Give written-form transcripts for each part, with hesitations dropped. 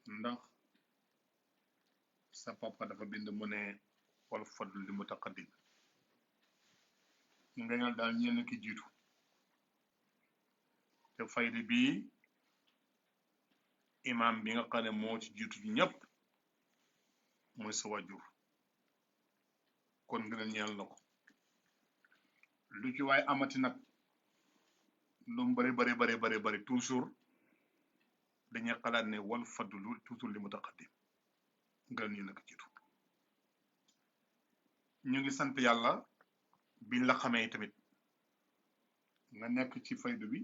ndax sa papa dafa bind mu ne wal fadlu li mutaqaddim nga ñal daal ñenn ki jiitu te fayda bii imam bi nga xam ne moo ci jiitu ñëpp mooy sa wajur kon ngeen ñeel na ko lu ci waay amati nag lu mu bari toujours dañuy xalaat ne wal fadlu toujours li mutaqaddim ngeen ñu nag jiitu ñu ngi sant yàlla biñ la xamee tamit nga nekk ci faydu bi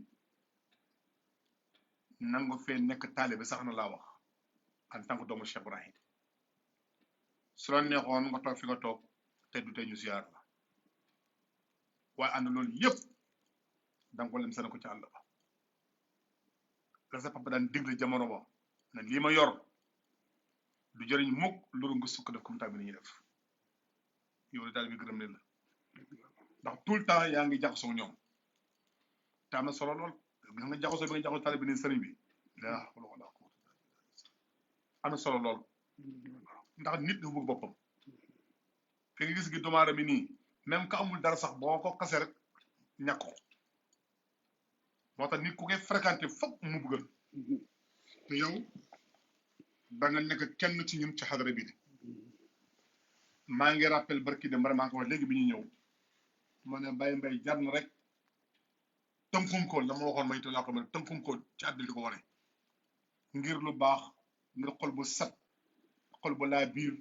nangu fee nekk taalibe sax na laa wax en tant que doomu Cheikh Ibrahim su la neexoon nga toog fi nga toog te du tey ñu ziar la waaye ànd loolu yëpp danga ko lem seen ko ci àll ba la sa papa daan digle jamono ba ne lii ma yor du jëriñ mukk loolu nga sukk def comme taal bi ni ñuy def yow daal bi gërëm ne la ndax tout le temps yaa ngi jaxasoo ñoom te am na solo lool gis nga jaxasoo bi nga jaxasoo taal bi ni sëriñ bi am na solo lool ndax nit dafa bëgg boppam fi nga gis gi doomu aadama nii même ka amul dara sax boo ko xasee rek ñàkk ko moo tax nit ku koy fréquenté foog mu bëggal te yow da nga nekk kenn ci ñun ci xadara bi de maa ngi rappel barki de mbara maa ngi ko wax léegi bi ñuy ñëw ma ne Baye Mbaye jar na rek tënkum ko la ma waxoon may to laa ko ma tënkum ko ci àddina di ko wane ngir lu baax ngir xol bu set xol bu laa biir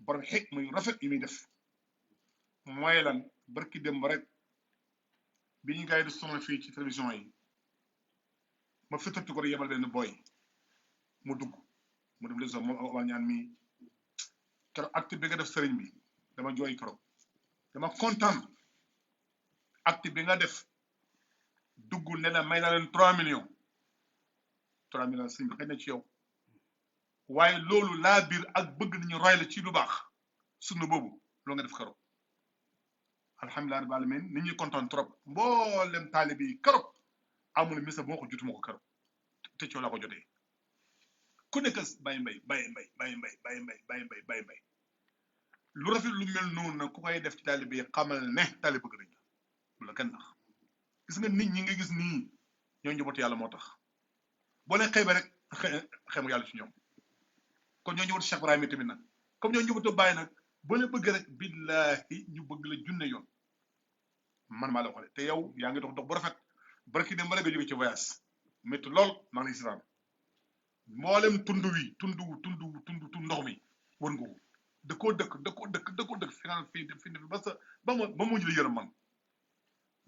borom xeeg muy rafet yi muy def mooy lan barki dem rek bi ñu gars yi di sonal fii ci télévision yi ma fëttati ko rek yemal benn boy mu dugg mu dem les moom waa ñaan mi keroog acte bi nga def sëriñ bi dama jooy keroog dama kontaan acte bi nga def dugg ne la may naa leen 3 millions 3 millions sëriñ bi xëy na ci yow waaye loolu laa biir ak bëgg nañu roy la ci lu baax sunna boobu loo nga def keroog alhamdulilah rabbil alamin nit ñi kontaan trop mboolem taalibe yi keroog amul misa moo ko jutuma ko keroog te coow laa ko jotee ku nekk Baye Mbaye lu rafet lu mel noonu nag ku koy def ci taalibe yi xamal ne taalibe bëgg nañ la lu la kenn nax gis nga nit ñi nga gis nii ñoo njabootu yàlla moo tax boo leen xeebee rek xeemu yàlla ci ñoom kon ñoo njabootu Cheikh Ibrahima tamit nag comme ñoo njabootu Baye nag boo leen bëgg rek billahi ñu bëgg la junne yoon man maa la waxale te yow yaa ngi dox bu rafet barki dem ba nga jóge ci voyage métti lool maa ngi lay sitaan mboolem tund ndox mi wër nga ko dëkkoo dëkk fi naan fii ba sa ba mujj la yërëm man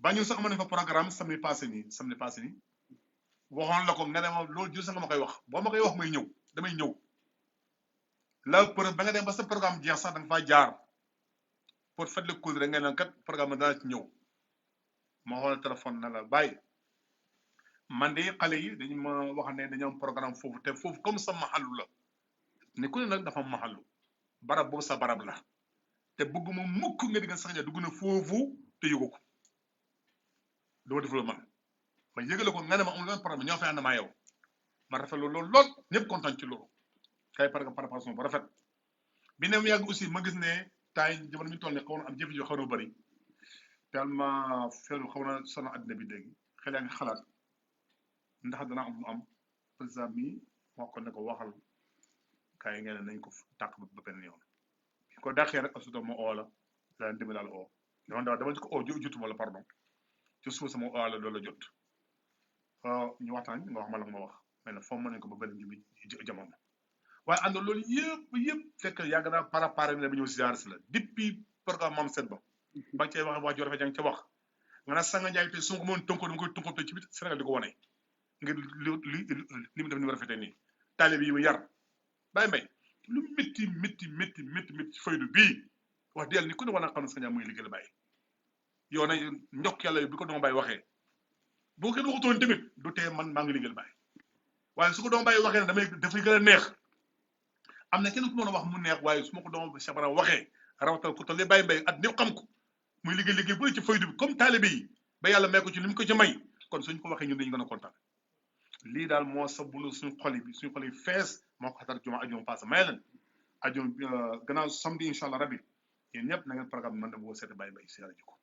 ba ñun sax ma ne fa programme samedi passé nii waxoon la ko nga ne ma loolu jël sax nga ma koy wax boo ma koy wax may ñëw damay ñëw la preuve ba nga dem ba sa programme jeex sax da nga faa jaar pour fête le coup rek nga ne kat programme dana ci ñëw ma xool téléphone na la bàyyi man de xale yi dañu ma wax ne dañoo am programme foofu te foofu comme sa maxallu la ni ku ne nag dafa maxallu barab boobu sa barab la te bëgguma mukk nga digga sax ja dugg na foofu te yëgu ko dama def loolu man ma yëgale ko nga ne ma amul benn problème ñoo fay ànd maa yow ma rafetlu loolu lool ñëpp kontaan ci loolu kay préparation ba rafet bi ne mu yàgg aussi ma gis ne temps yi jamono mi toll ne xaw na am jafe-jafe xaw na bëri tellement feeru xaw na sonal àddina bi léegi xel yaa ngi xalaat ndax dana am lu am président mi moo ko ne ko waxal kaay ngeen ne nañ ko tàq ba benn yoon ko dàqee rek asuta ma oo la daan demee daal oo dama ko oo jotuma la pardon ci suba sama oo la loolu la jot ñu waxtaan nga wax ma la ma wax mais nag foofu mën nañ ko ba benn jibi jamono waaye ànd loolu yëpp fekk yàgg naa préparé ne ba ñëw ziar si la depuis programme mam set ba ba cay wax wax ju rafet jang ca wax nga naa Sanga Ndiaye te su ma ko mën tënkoo dama koy tënkoo ci biir Sénégal di ko wane ngir li mu def ni mu rafetee nii taalibe yi mu yar Baye Mbaye lu métti ci faydu bii wax dëgg yàlla ni ku ne war naa xam ne Sanga Ndiaye muy liggéeyal Baye yow nag njokk yàlla bi ko doon Baye waxee boo kenn waxutoon tamit du tee man maa ngi liggéeyal Baye waaye su ko doon Baye waxee ne dafay gën a neex am na kenn ku mën a wax mu neex waaye su ma ko doon Cheikh Bara waxee rawatal ko toll Baye Mbaye at ñëpp xam ko muy liggéey bu ci faydu bi comme taalibe yi ba yàlla may ko ci li mu ko ci may kon suñ ko waxee ñun dañu gën a kontaan lii daal moo sabulu suñu xol yi fees moo ko xatar juma ajuma passé may leen ajuma gannaaw samedi incha allah rabbi yéen ñëpp na ngeen programme man de boo seete bàyyi bay siyaara ji ko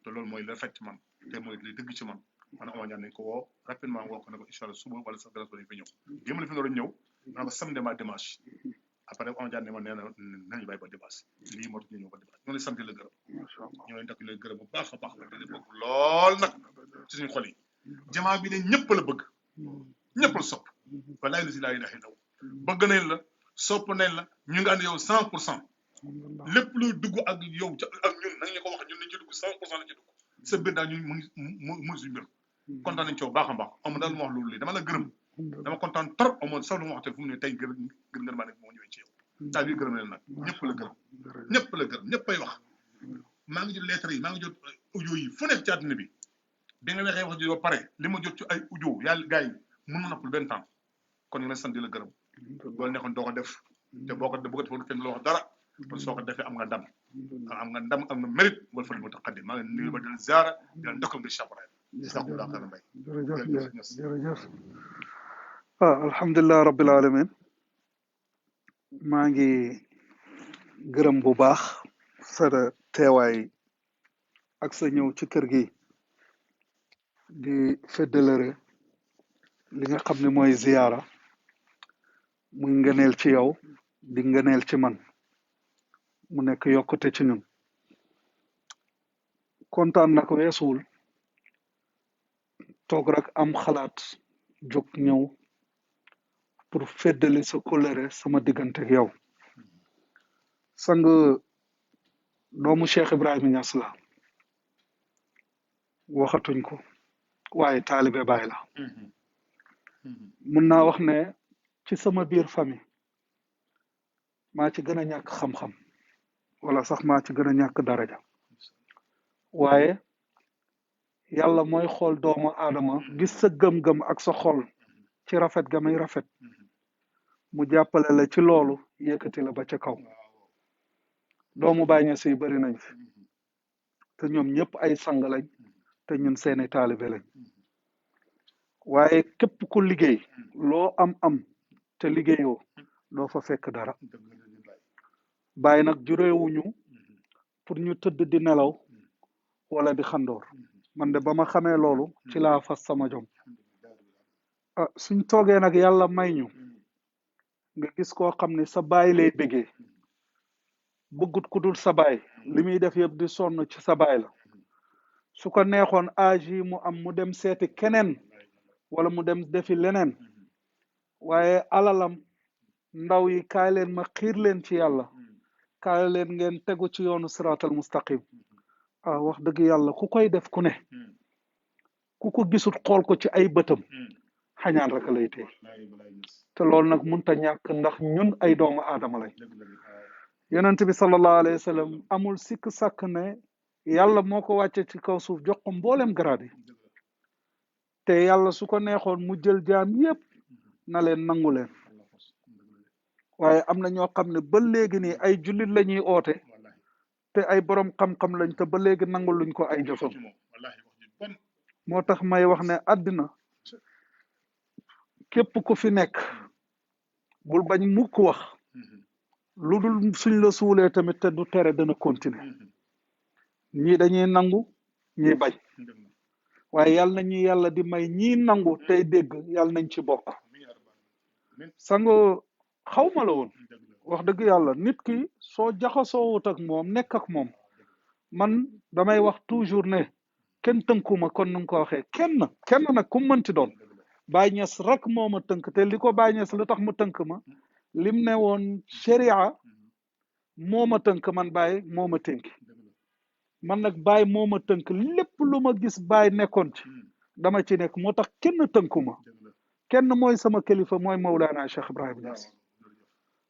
te loolu mooy le fait ci man te mooy li dëgg ci man man Omar Diagne nañ ko woo rapidement woo ko ne ko incha allah suba wala sax dara dañ fi ñëw jéem la fi doon ñëw ma ne ko samedi ma dimanche après Omar Diagne ne ma nee na nañu bàyyi ba dimanche lii moo tax ñu ñëw ba dimanche ñoo leen sant la gërëm ñoo leen takk leen gërëm bu baax a baax la di bëgg lool nag ci suñu xol yi jamaa bi ne ñëpp la bëgg ñëpp la sopp wallaahi laa ilaaha illa bëgg nañ la sopp nañ la ñu ngi ànd yow 100% lépp luy dugg ak yow ak ñun nañ ñu ko wax ñun nañ ci dugg 100% lañ ci dugg sa biir daal ñun mu suñu mbir kontaan nañ ci yow baax a baax am daal ma wax loolu lii dama la gërëm dama kontaan trop amoon sax lu ma wax te fu mu ne tey gër nga maa ne moo ñëwee ci yow daal bi gërëm leen nag ñëpp la gërëm ñëpp ay wax maa ngi jot lettre yi maa ngi jot audio yi fu nekk ci àdduna bi nga waxee wax ji ba pare li ma jot ci ay audio yàlla gars yi mën na nappul benn temps kon ñu ngi lay sant di la gërëm loolu nekkoon doo ko def te boo ko defoon kenn loo wax dara kon soo ko defee am nga ndam am nga mérite wala fa li mu tax xaddi maa ngi nuyu ba di la ziara di la ndokkal nga chabraay jazakumullahu khairan mbay jërëjëf alhamdulilah rabbil alamin maa ngi gërëm bu baax sa teewaay ak sa ñëw ci kër gi di feddalere li nga xam ne mooy ziyaara muy ngëneel ci yow di ngëneel ci man mu nekk yokkute ci ñun kontaan nag weesuwul toog rek am xalaat jóg ñëw pour feddali sa kóllëre sama diggante ak yow sang doomu Cheikh Ibrahima Niass la waxatuñ ko waaye taalibe baay la mun naa wax ne ci sama biir famille maa ci gën a ñàkk xam-xam wala sax maa ci gën a ñàkk daraja waaye yàlla mooy xool doomu aadama gis sa gëm-gëm ak sa xol ci rafet ga muy rafet mu jàppale la ci loolu yëkkati la ba ca kaw doomu Baay Ñas yi bari nañ fi te ñoom ñëpp ay sang lañ te ñun seeni taalibe lañ waaye képp ku liggéey loo am te liggéeyoo doo fa fekk dara Baay nag jureewuñu pour ñu tëdd di nelaw wala di xandoor man de ba ma xamee loolu ci laa fas sama jom suñ toogee nag yàlla may ñu nga gis koo xam ne sa baay lay bégee bëggut ku dul sa baay li muy def yëpp di sonn ci sa baay la su ko neexoon âge yi mu am mu dem seeti keneen wala mu dem defi leneen waaye alalam ndaw yi kaay leen ma xiir leen ci yàlla kaay leen ngeen tegu ci yoonu siraatal mustaqim wax dëgg yàlla ku koy def ku ne ku ko gisut xool ko ci ay bëtam xañaan rek lay tey te loolu nag munta ñàkk ndax ñun ay doomu aadama lañ yonent bi sallallahu alayhi wa sallam amul sikk sàkk ne yàlla moo ko wàcce ci kaw suuf jox ko mboolem grade yi te yàlla su ko neexoon mu jël jaam yépp na leen nangu leen waaye am na ñoo xam ne ba léegi nii ay jullit la ñuy oote te ay borom xam-xam lañ te ba léegi nangu luñ ko ay jëfam moo tax may wax ne àddina képp ku fi nekk bul bañ mukk wax lu dul suñ la suulee tamit te du tere dana continuer ñii dañuy nangu ñii bañ waaye yàlla nañu yàlla di may ñii nangu tey dégg yàlla nañ ci bokk sango xawma la woon wax dëgg yàlla nit ki soo jaxasoowut ak moom nekk ak moom man damay wax toujours ne kenn tënkuma kon nu nga ko waxee kenn nag ku mënti doon Baay Ñas rek moo ma tënk te li ko Baay Ñas lu tax mu tënk ma lim ne woon sharia moo ma tënk man Baay moo ma tënki man nag Baay moo ma tënk lépp lu ma gis Baay nekkoon ci dama ci nekk moo tax kenn tënkuma kenn mooy sama kilifa mooy Mawlana Cheikh Ibrahima Niass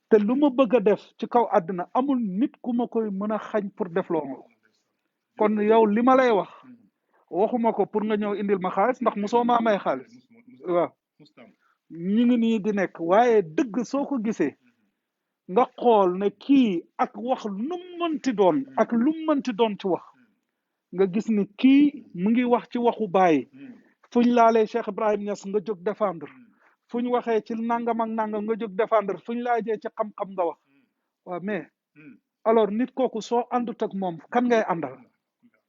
te lu ma bëgg a def ci kaw àddina amul nit ku ma koy mën a xañ pour def loo ma ko kon yow li ma lay wax waxuma ko pour nga ñëw indil ma xaalis ndax mosoo maa may xaalis waaw ñu ngi nii di nekk waaye dëgg soo ko gisee nga xool ne kii ak wax lu mënti doon ak lu mënti doon ci wax nga gis ni kii mu ngi wax ci waxu Baay fuñ laalee Cheikh Ibrahim Niass nga jóg défendre fuñ waxee ci nangam ak nangam nga jóg défendre fuñ laajee ci xam-xam nga wax waaw mais alors nit kooku soo àndut ak moom kan ngay àndal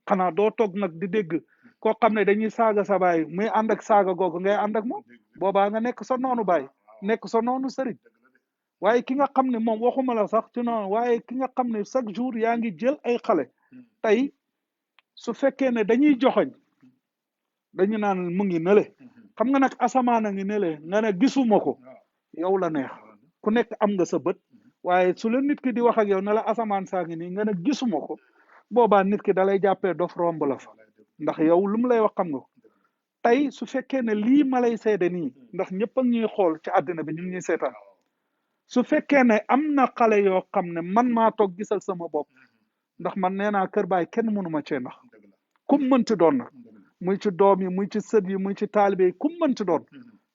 xanaa doo toog nag di dégg koo xam ne dañuy saaga sa baay muy ànd ak saaga googu ngay ànd ak moom boobaa nga nekk sa noonu baay nekk sa noonu sëriñ waaye ki nga xam ne moom waxuma la sax ci noonu waaye ki nga xam ne chaque jour yaa ngi jël ay xale tey su fekkee ne dañuy joxoñ dañu naan mu ngi nële xam nga nag asamaan a ngi nële nga ne gisuma ko yow la neex ku nekk am nga sa bët waaye su la nit ki di wax ak yow ne la asamaan saa ngi nii nga ne gisuma ko boobaa nit ki dalay jàppee dof romb la fa ndax yow lu mu lay wax xam nga ko tey su fekkee ne lii ma lay seede nii ndax ñëpp a ñuy xool ci àddina bi ñu ngi ñuy seetaan su fekkee ne am na xale yoo xam ne man maa toog gisal sama bopp ndax man nee naa kër baay kenn mënu ma cee ndax kum mënti doon nag muy ci doom yi muy ci sët yi muy ci taalibe yi kum mënti doon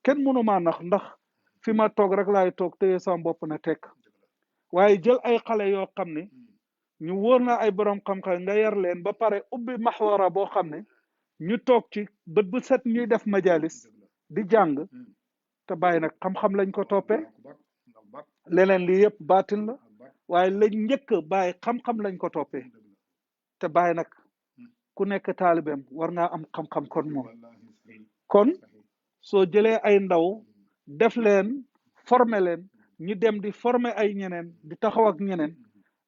kenn mënu maa ndax fi ma toog rek laay toog téye sama bopp na tekk waaye jël ay xale yoo xam ne ñu wóor na ay borom xam-xam nga yar leen ba pare ubbi maxwara boo xam ne ñu toog ci bët bu set ñuy def majalis di jàng te bàyyi nag xam-xam lañ ko toppee leneen lii yëpp baatin la waaye lañ njëkk bàyyi xam-xam lañ ko toppee te bàyyi nag ku nekk taalibeem war ngaa am xam-xam kon moom kon soo jëlee ay ndaw def leen former leen ñu dem di former ay ñeneen di taxaw ak ñeneen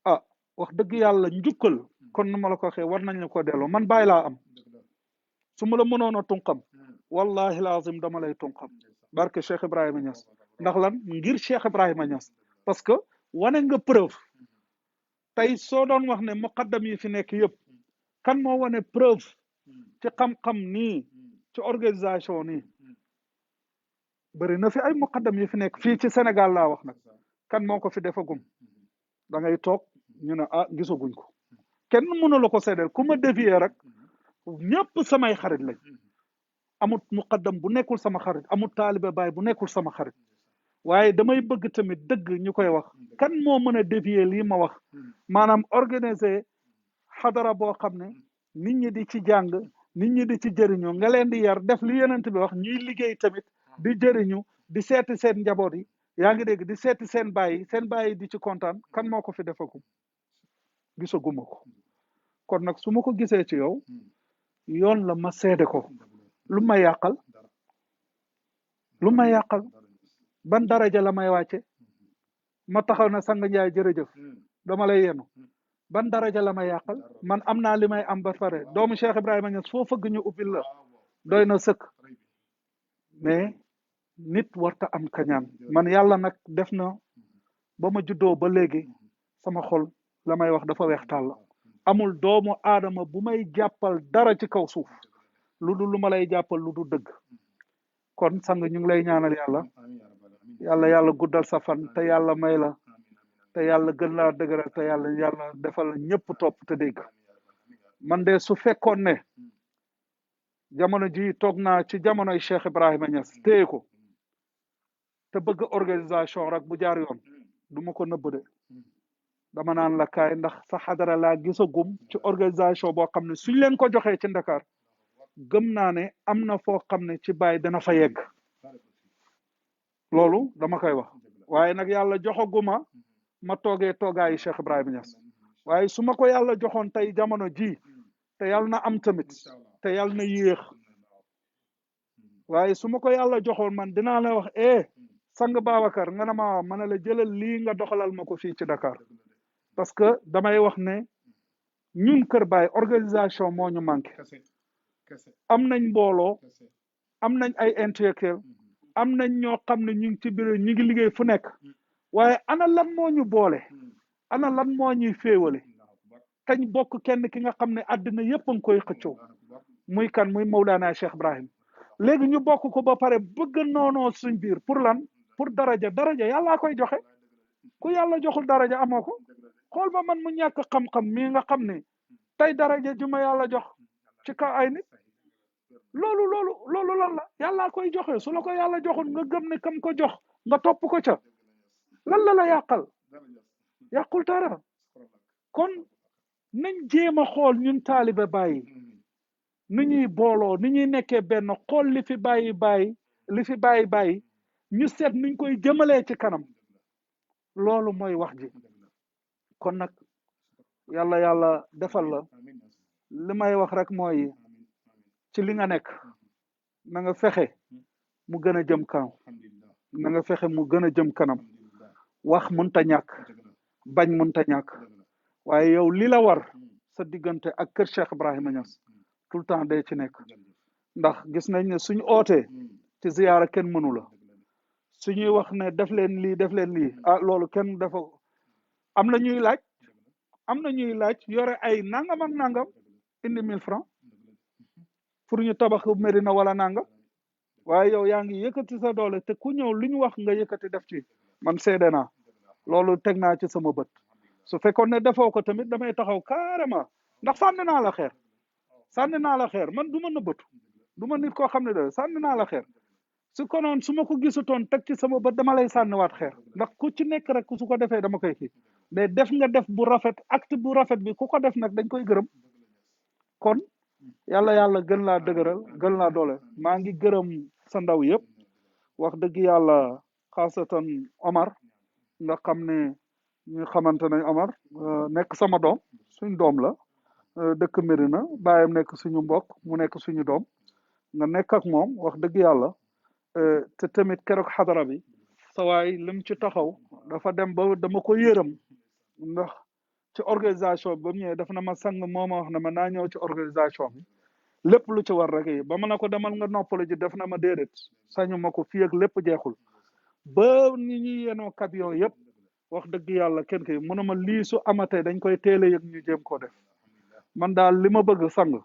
ah wax dëgg yàlla njukkal kon nu ma la ko waxee war nañ la ko delloo man bàyyi laa am su ma la mënoon a tunqam wallahi lazim dama lay tunqam barke Cheikh Ibrahima Niass ndax lan ngir Cheikh Ibrahima Niass parce que wane nga preuve tey soo doon wax ne muqaddam yi fi nekk yëpp kan moo wane preuve ci xam-xam nii ci organisation nii bëri na fi ay muqaddam yi fi nekk fii ci Sénégal laa wax nag kan moo ko fi defagum da ngay toog ñu ne ah gisaguñ ko kenn mënu la ko seddeel ku ma dévier rek ñëpp samay xarit lañ amut muqaddam bu nekkul sama xarit amut taalibe baay bu nekkul sama xarit waaye damay bëgg tamit dëgg ñu koy wax kan moo mën a dévier lii ma wax maanaam organiser xadara boo xam ne nit ñi di ci jàng nit ñi di ci jëriñu nga leen di yar def li yenent bi wax ñuy liggéey tamit di jëriñu di seeti seen njaboot yi yaa ngi dégg di seeti seen baay yi di ci kontaan kan moo ko fi defagum gisaguma ko kon nag su ma ko gisee ci yow yoon la ma seede ko lu ma yàqal ban daraja la may wàcce ma taxaw na sang njaay jërëjëf dama lay yenu ban daraja la may yàqal man am naa li may am ba pare doomu Cheikh Ibrahima Niass foo fëgg ñu ubbil la doy na sëkk mais nit warta am kañaan man yàlla nag def na ba ma juddoo ba léegi sama xol la may wax dafa weex tàll amul doomu aadama bu may jàppal dara ci kaw suuf lu dul lu ma lay jàppal lu dul dëgg kon sang ñu ngi lay ñaanal yàlla guddal sa fan te yàlla may la te yàlla gën laa dëgëral te yàlla defal ñëpp topp te dégg man de su fekkoon ne jamono ji toog naa ci jamonoy Cheikh Ibrahima Niass téye ko te bëgg organisation rek bu jaar yoon du ma ko nëbb de dama naan la kaay ndax sa xadara laa gisagum ci organisation boo xam ne suñ leen ko joxee ci Ndakaar gëm naa ne am na foo xam ne ci Baay dana fa yegg loolu dama koy wax waaye nag yàlla joxaguma ma toogee toogaayu Cheikh Ibrahima Niass waaye su ma ko yàlla joxoon tey jamono ji te yàlla na am tamit te yàlla na yéex waaye su ma ko yàlla joxoon man dinaa la wax sang Babacar nga ne ma ne la jëlal lii nga doxalal ma ko fii ci Dakar parce que damay wax ne ñun Kër Baay organisation moo ñu manqué am nañ mbooloo am nañ ay intellectuel am nañ ñoo xam ne ñu ngi ci biir ñu ngi liggéey fu nekk waaye ana lan moo ñu boole ana lan moo ñuy féewale tañ bokk kenn ki nga xam ne àddina yëpp a ngi koy xëccoo muy kan muy Mawlana Cheikh Ibrahim léegi ñu bokk ko ba pare bëgg noonoo suñ biir pour lan pour daraja yàllaa koy joxe ku yàlla joxul daraja amoo ko xool ba man mu ñàkk xam-xam mii nga xam ne tey daraja ju ma yàlla jox ci kaw ay nit loolu lan la yàllaa koy joxe su la ko yàlla joxul nga gëm ne kam ko jox nga topp ko ca lan la yàqul dara kon nañ jéem a xool ñun taalibe bàyyi ni ñuy booloo ni ñuy nekkee benn xool li fi bàyyi ñu seet nuñ koy jëmalee ci kanam loolu mooy wax ji kon nag yàlla defal la li may wax rek mooy ci li nga nekk na nga fexe mu gën a jëm kanam na nga fexe mu gën a jëm kanam wax mënta ñàkk bañ mënta ñàkk waaye yow li la war sa diggante ak kër Cheikh Ibrahima Niass tout le temps day ci nekk ndax gis nañ ne suñu ootee ci ziyaara kenn mënu la suñuy wax ne def leen lii ah loolu kenn dafa am na ñuy laaj yore ay nangam ak nangam indi 1000 francs pour ñu tabax Medina wala nangam waaye yow yaa ngi yëkkati sa doole te ku ñëw lu ñu wax nga yëkkati def ci man seede naa loolu teg naa ci sama bët su fekkoon ne defoo ko tamit damay taxaw carrément ndax sànni naa la xeer man du ma nëbbatu du ma nit koo xam ne da sànni naa la xeer su ko noon su ma ko gisutoon teg ci sama bët dama lay sànniwaat xeer ndax ku ci nekk rek su ko defee dama koy kii mais def nga def bu rafet acte bu rafet bi ku ko def nag dañ koy gërëm kon yàlla gën laa dëgëral gën laa doole maa ngi gërëm sa ndaw yëpp wax dëgg yàlla xaasatan Omar nga xam ne ñu xamante nañ Omar nekk sama doom suñ doom la dëkk Medina baayam nekk suñu mbokk mu nekk suñu doom nga nekk ak moom wax dëgg yàlla te tamit keroog xadara bi sa waay lim ci taxaw dafa dem ba dama ko yërëm ndax ci organisation bi ba mu ñëwee daf na ma sang moo ma wax ne ma naa ñëw ci organisation bi lépp lu ci war rek yi ba ma ne ko demal nga noppalu ji def na ma déedéet sañu ma ko fii ak lépp jeexul ba ni ñuy yenoo camion yëpp wax dëgg yàlla kenn kay mu ne ma lii su amatee dañ koy teel a yëg ñu jéem koo def man daal li ma bëgg sang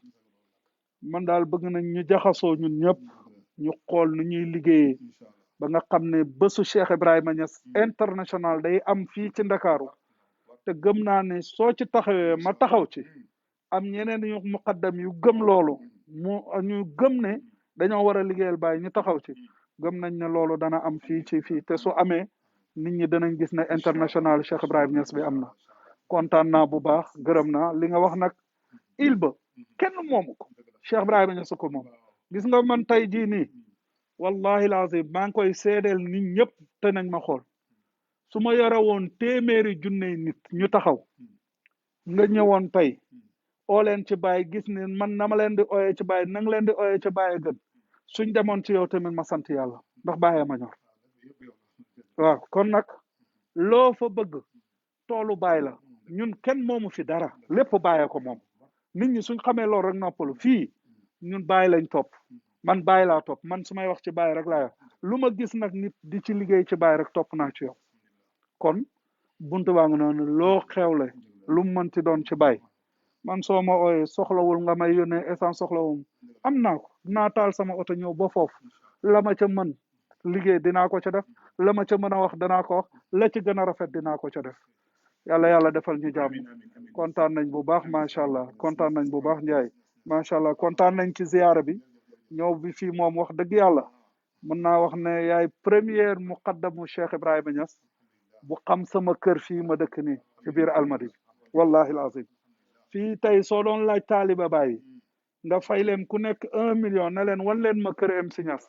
man daal bëgg nañ ñu jaxasoo ñun ñëpp ñu xool nu ñuy liggéeyee ba nga xam ne bésu Cheikh Ibrahima Niass international day am fii ci Ndakaaru te gëm naa ne soo ci taxawee ma taxaw ci am ñeneen ñu muqaddam yu gëm loolu ñu gëm ne dañoo war a liggéeyal Baay ñu taxaw ci gëm nañ ne loolu dana am fii te su amee nit ñi danañ gis ne international Cheikh Ibrahima Niass bi am na kontaan naa bu baax gërëm naa li nga wax nag il ba kenn moomu ko Cheikh Ibrahima Niass ko moom gis nga man tey jii nii wallahi lazim maa ngi koy seedeel nit ñëpp te nañ ma xool su ma yore woon téeméeri junney nit ñu taxaw nga ñëwoon tey oo leen ci Baay gis ne man na ma leen di ooyee ci Baay nang leen di ooyee ci Baay gën suñ demoon ci yow tamit ma sant yàlla ndax Baay ma ñor waaw kon nag loo fa bëgg toolu Baay la ñun kenn moomu fi dara lépp Baay ko moom nit ñi suñ xamee loolu rek noppalu fii ñun Baay lañ topp man Baay laa topp man su may wax ci Baay rek laa lu ma gis nag nit di ci liggéey ci Baay rek topp naa ci yow kon buntu baa nga noonu loo xewle lu mu mënti doon ci Baay man soo ma ooyee soxlawul nga may yónnee essence soxlawul am naa ko dinaa taal sama oto ñëw ba foofu la ma ca mën liggéey dinaa ko ca def la ma ca mën a wax danaa ko wax la ci gën a rafet dinaa ko ca def yàlla defal ñu jàmm kontaan nañ bu baax macha allah kontaan nañ bu baax Njaay macha allah kontaan nañ ci ziyaara bi ñëw bi fii moom wax dëgg yàlla mën naa wax ne yaay première muqaddamu Cheikh Ibrahima Niass bu xam sama kër fii ma dëkk nii ci biir Almadi wallahi alazim fii tey soo doon laaj taaliba Baay nga fay leen ku nekk 1 million ne leen wan leen ma kër MC Niass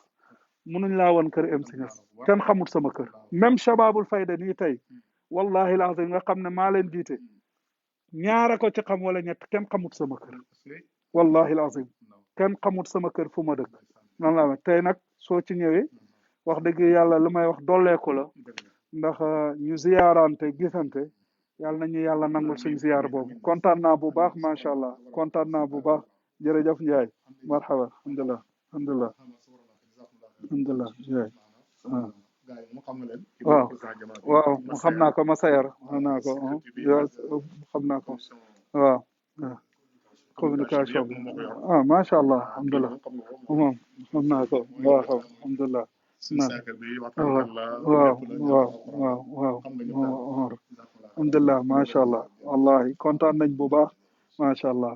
munuñ laa wan kër MC Niass kenn xamut sama kër même Shababul Fayda nii tey wallahi alazim nga xam ne maa leen jiite ñaara ko ci xam wala ñett kenn xamut sama kër wallahi alazim kenn xamut sama kër fu ma dëkk noonu la tey nag soo ci ñëwee wax dëgg yàlla lu may wax dolleeku la ndax ñu ziyaarante gisante yàlla nañu yàlla nangul suñ ziyaar boobu kontaan naa bu baax macha allah kontaan naa bu baax jërëjëf Njaay marhaba alhamdulilah Njaay waaw xam naa ko Masayar xam naa ko waaw communication bi macha allah alhamdulilah moom xam naa ko waaw alhamdulilah waaw alhamdulilah macha allah wallahi kontaan nañ bu baax macha allah